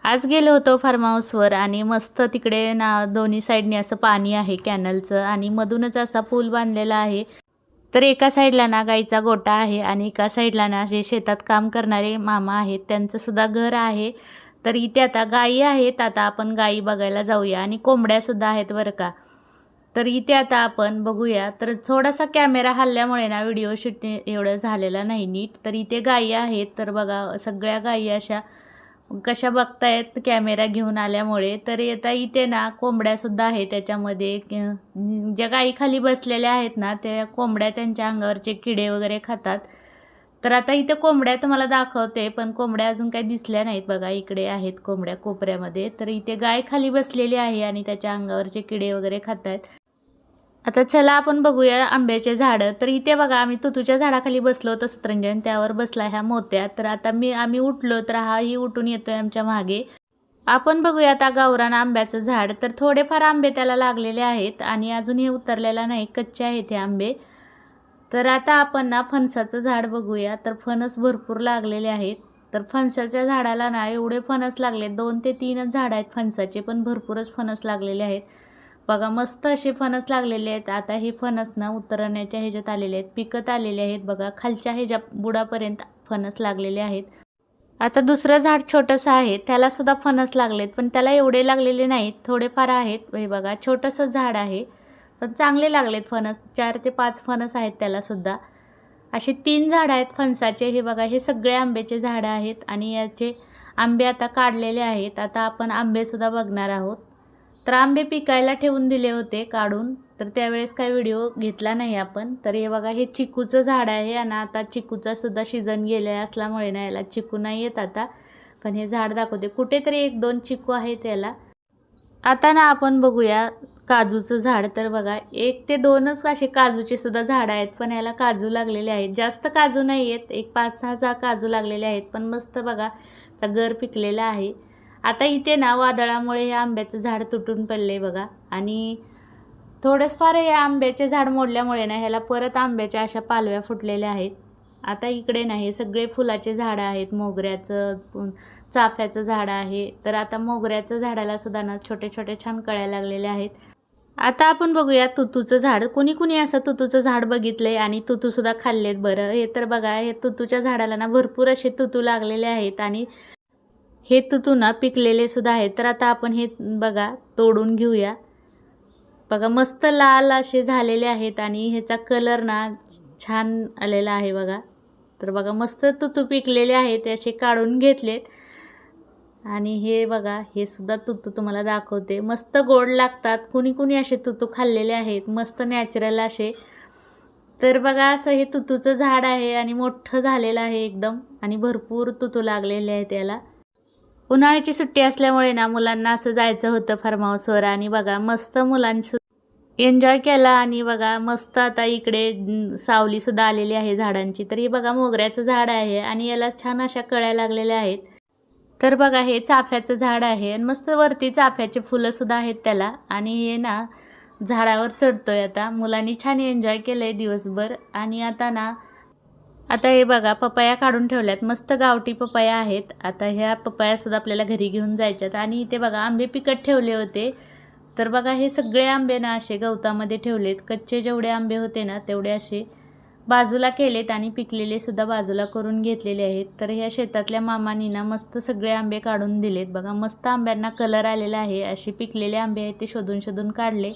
आज गेलो होतो फार्म हाऊसवर आणि मस्त तिकडे ना दोन्ही साईडने असं पाणी आहे कॅनलचं आणि मधूनच असा पूल बांधलेला आहे. तर एका साईडला ना गाईचा गोठा आहे आणि एका साईडला ना जे शेतात काम करणारे मामा आहेत त्यांचं सुद्धा घर आहे. तर इथे आता गायी आहेत. आता आपण गायी बघायला जाऊया आणि कोंबड्या सुद्धा आहेत बरं का. तर इथे आता आपण बघूया. तर थोडासा कॅमेरा हलल्यामुळे ना व्हिडिओ शूट एवढं झालेला नाही नीट. तर इथे गायी आहेत. तर बघा सगळ्या गायी अशा कशा बघतायत कॅमेरा घेऊन आल्यामुळे. तर आता इथे ना कोंबड्यासुद्धा आहेत त्याच्यामध्ये. ज्या गायी खाली बसलेल्या आहेत ना त्या कोंबड्या त्यांच्या अंगावरचे किडे वगैरे खातात. तर आता इथे कोंबड्या तुम्हाला दाखवते, पण कोंबड्या अजून काही दिसल्या नाहीत. बघा इकडे आहेत कोंबड्या कोपऱ्यामध्ये. तर इथे गाय खाली बसलेली आहे आणि त्याच्या अंगावरचे किडे वगैरे खात आहेत. आता चला आपण बघूया आंब्याचे झाडं. तर इथे बघा आम्ही तुतूच्या झाडाखाली बसलो होतो सतरंजन, त्यावर बसला ह्या मोत्या. तर आता आम्ही उठलो तर हाही उठून येतोय आमच्या मागे. आपण बघूया आता गावरान आंब्याचं झाड. तर थोडेफार आंबे त्याला लागलेले आहेत आणि अजून हे उतरलेला नाही, कच्चे आहेत हे आंबे. तर आता आपण ना फणसाचं झाड बघूया. तर फणस भरपूर लागलेले आहेत. तर फणसाच्या झाडाला ना एवढे फणस लागले, 2 ते 3च झाड आहेत फणसाचे, पण भरपूरच फणस लागलेले आहेत. बघा मस्त असे फणस लागलेले आहेत. आता हे फणस ना उतरण्याच्या ह्याच्यात आलेले आहेत, पिकत आलेले आहेत. बघा खालच्या ह्याच्या बुडापर्यंत फणस लागलेले आहेत. आता दुसरं झाड छोटंसं आहे, त्याला सुद्धा फणस लागलेत, पण त्याला एवढे लागलेले नाहीत, थोडेफार आहेत. हे बघा छोटंसं झाड आहे, पण चांगले लागलेत फणस. 4 ते 5 फणस आहेत त्याला सुद्धा. असे 3 झाडं आहेत फणसाचे. हे बघा हे सगळे आंब्याचे झाडं आहेत आणि याचे आंबे आता काढलेले आहेत. आता आपण आंबेसुद्धा बघणार आहोत. तर आंबे पिकायला ठेवून दिले होते काढून, तर त्यावेळेस काही व्हिडिओ घेतला नाही आपण. तर हे बघा हे चिकूचं झाड आहे आणि आता चिकूचा सुद्धा सीझन गेले असल्यामुळे ना याला चिकू नाही येत आता. पण हे झाड दाखवते, कुठेतरी 1-2 चिकू आहेत याला. आता ना आपण बघूया काजूचं झाड. तर बघा 1 ते 2च असे काजूचे सुद्धा झाड आहेत, पण याला काजू लागलेले आहेत. जास्त काजू नाही आहेत, एक 5-6 काजू लागलेले आहेत, पण मस्त बघा गर पिकलेला आहे. आता इथे ना वादळामुळे हे आंब्याचं झाड तुटून पडले बघा आणि थोडंच फार हे आंब्याचे झाड मोडल्यामुळे ना ह्याला परत आंब्याच्या अशा पालव्या फुटलेल्या आहेत. आता इकडे ना हे सगळे फुलाचे झाडं आहेत, मोगऱ्याचं चाफ्याचं झाड आहे. तर आता मोगऱ्याचं झाडाला सुद्धा ना छोटे छोटे छान कळ्या लागलेल्या आहेत. आता आपण बघूया तुतूचं झाड. कुणी कुणी असं तुतूचं झाड बघितलंय आणि तुतूसुद्धा खाल्लेत बरं. हे तर बघा हे तुतूच्या झाडाला ना भरपूर असे तुतू लागलेले आहेत आणि हे तुतू ना पिकलेले सुद्धा आहेत. तर आता आपण हे बघा तोडून घेऊया. बघा मस्त लाल असे झालेले आहेत आणि ह्याचा कलर ना छान आलेला आहे बघा. तर बघा मस्त तुतू पिकलेले आहेत, ते असे काढून घेतलेत आणि हे बघा हे सुद्धा तुतू तुम्हाला दाखवते. मस्त गोड लागतात. कुणी कुणी असे तुतू खाल्लेले आहेत, मस्त नॅचरल असे. तर बघा असं हे तुतूचं झाड आहे आणि मोठं झालेलं आहे एकदम आणि भरपूर तुतू लागलेले आहेत याला. उन्हाळ्याची सुट्टी असल्यामुळे ना मुलांना असं जायचं होतं फार्म हाऊसवर आणि बघा मस्त मुलांनी एन्जॉय केला आणि बघा मस्त आता इकडे सावलीसुद्धा आलेली आहे झाडांची. तर हे बघा मोगऱ्याचं झाड आहे आणि याला छान अशा कळ्या लागलेल्या आहेत. तर बघा हे चाफ्याचं झाड आहे आणि मस्त वरती चाफ्याचे फुलंसुद्धा आहेत त्याला आणि हे ना झाडावर चढतोय. आता मुलांनी छान एन्जॉय केलं आहे दिवसभर आणि आता हे बघा पपया काढून ठेवल्यात, मस्त गावठी पपया आहेत. आता ह्या पपयासुद्धा आपल्याला घरी घेऊन जायच्यात आणि इथे बघा आंबे पिकत ठेवले होते. तर बघा हे सगळे आंबे ना असे गवतामध्ये ठेवलेत. कच्चे जेवढे आंबे होते ना तेवढे असे बाजूला केलेत आणि पिकलेले सुद्धा बाजूला करून घेतलेले आहेत. तर ह्या शेतातल्या मामांनी ना मस्त सगळे आंबे काढून दिलेत. बघा मस्त आंब्यांना कलर आलेला आहे. असे पिकलेले आंबे आहेत ते शोधून शोधून काढले.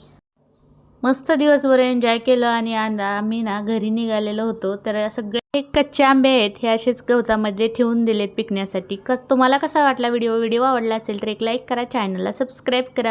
मस्त दिवसभर एन्जॉय केलं आणि आम्ही ना घरी निघालेलो होतो. तर सगळे कच्चे आंबे आहेत हे असेच गवतामध्ये ठेवून दिलेत पिकण्यासाठी. तुम्हाला कसा वाटला व्हिडिओ आवडला असेल तर एक लाईक करा, चॅनलला सबस्क्राईब करा.